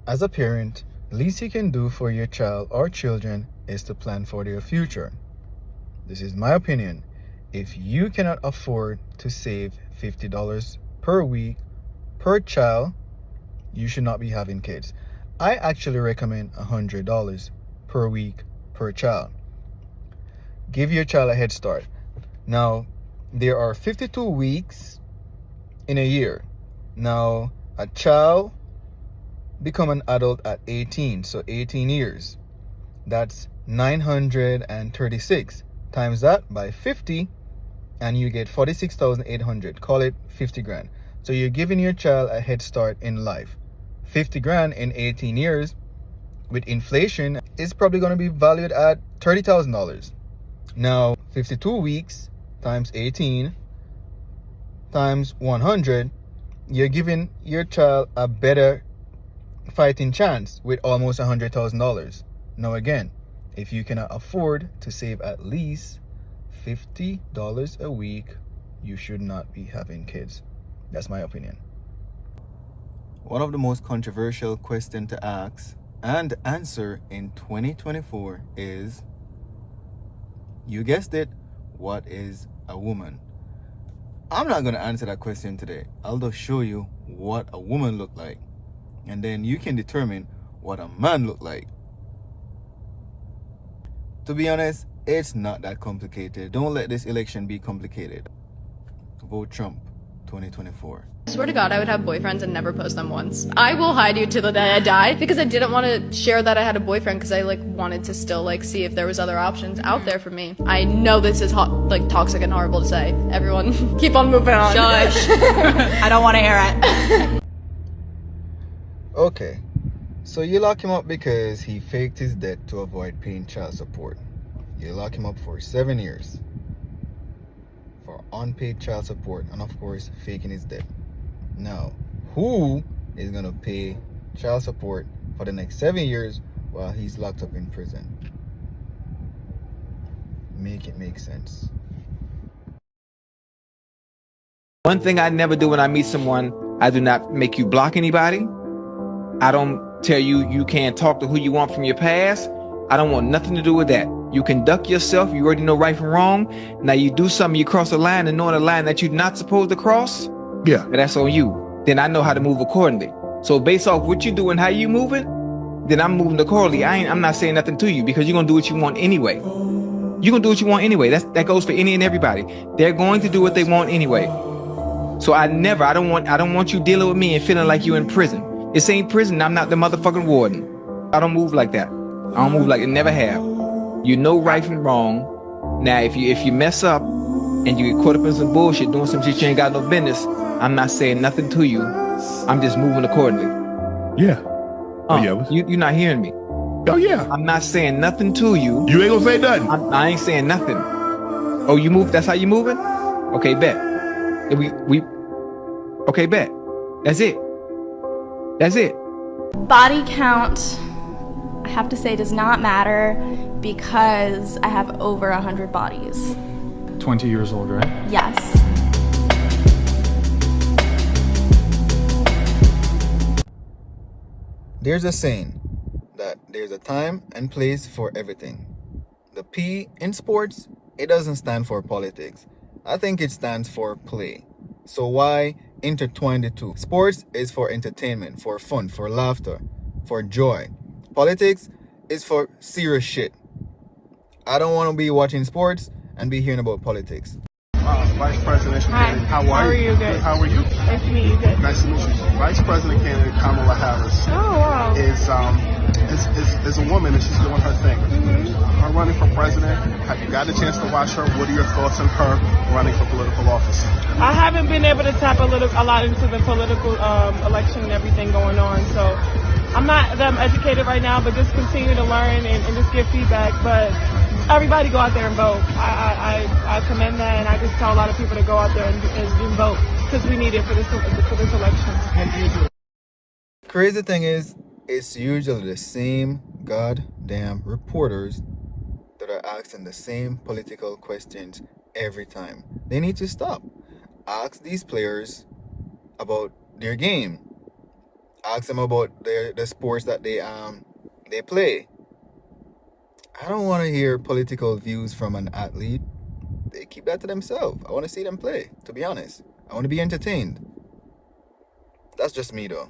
As a parent, the least you can do for your child or children is to plan for their future. This is my opinion. If you cannot afford to save $50 per week per child, you should not be having kids. I actually recommend $100 per week per child. Give your child a head start. Now, there are 52 weeks in a year. Now, a child become an adult at 18, so 18 years. That's 936. Times that by 50 and you get 46,800. Call it 50 grand. So you're giving your child a head start in life. 50 grand in 18 years with inflation is probably going to be valued at $30,000. Now, 52 weeks times 18 times 100, you're giving your child a better fighting chance with almost $100,000. Now again, if you cannot afford to save at least $50 a week, you should not be having kids. That's my opinion. One of the most controversial questions to ask and answer in 2024 is, you guessed it, what is a woman? I'm not going to answer that question today. I'll just show you what a woman look like, and then you can determine what a man look like. To be honest, it's not that complicated. Don't let this election be complicated. Vote Trump 2024. I swear to God, I would have boyfriends and never post them once. I will hide you till the day I die because I didn't want to share that I had a boyfriend because I wanted to still see if there was other options out there for me. I know this is toxic and horrible to say. Everyone, keep on moving on. Shush. I don't want to hear it. Okay, so you lock him up because he faked his debt to avoid paying child support. You lock him up for 7 years for unpaid child support and, of course, faking his debt. Now, who is going to pay child support for the next 7 years while he's locked up in prison? Make it make sense. One thing I never do when I meet someone, I do not make you block anybody. I don't tell you you can't talk to who you want from your past. I don't want nothing to do with that. You conduct yourself. You already know right from wrong. Now you do something, you cross a line and knowing a line that you're not supposed to cross. Yeah. That's on you. Then I know how to move accordingly. So based off what you do and how you moving, then I'm moving accordingly. I'm not saying nothing to you because you're gonna do what you want anyway. You're gonna do what you want anyway. That goes for any and everybody. They're going to do what they want anyway. So I don't want you dealing with me and feeling like you're in prison. This ain't prison. I'm not the motherfucking warden. I don't move like that. I don't move like it. Never have. You know right from wrong. Now, if you mess up and you get caught up in some bullshit, doing some shit you ain't got no business, I'm not saying nothing to you. I'm just moving accordingly. Yeah. Yeah. You're not hearing me. Oh, yeah. I'm not saying nothing to you. You ain't gonna say nothing. I ain't saying nothing. Oh, you move? That's how you moving? Okay, bet. Okay, bet. That's it. That's it. Body count, I have to say, does not matter because I have over 100 bodies. 20 years old, right? Yes. There's a saying that there's a time and place for everything. The P in sports, it doesn't stand for politics. I think it stands for play. So why intertwine the two? Sports is for entertainment, for fun, for laughter, for joy. Politics is for serious shit. I don't want to be watching sports and be hearing about politics. Vice Presidential Hi. candidate. How are you? Good. How are you? Nice to meet you. Good. Nice to meet you. Vice President candidate Kamala Harris Oh, wow. is a woman and she's doing her thing. Her running for president. Have you got a chance to watch her? What are your thoughts on her running for political office? I haven't been able to tap a lot into the political election and everything going on, so I'm not that educated right now, but just continue to learn and just give feedback. But everybody go out there and vote. I commend that, and I just tell a lot of people to go out there and vote because we need it for this election. Crazy thing is, it's usually the same goddamn reporters that are asking the same political questions every time. They need to stop. Ask these players about their game. Ask them about the sports that they play. I don't want to hear political views from an athlete. They keep that to themselves. I want to see them play, to be honest. I want to be entertained. That's just me though.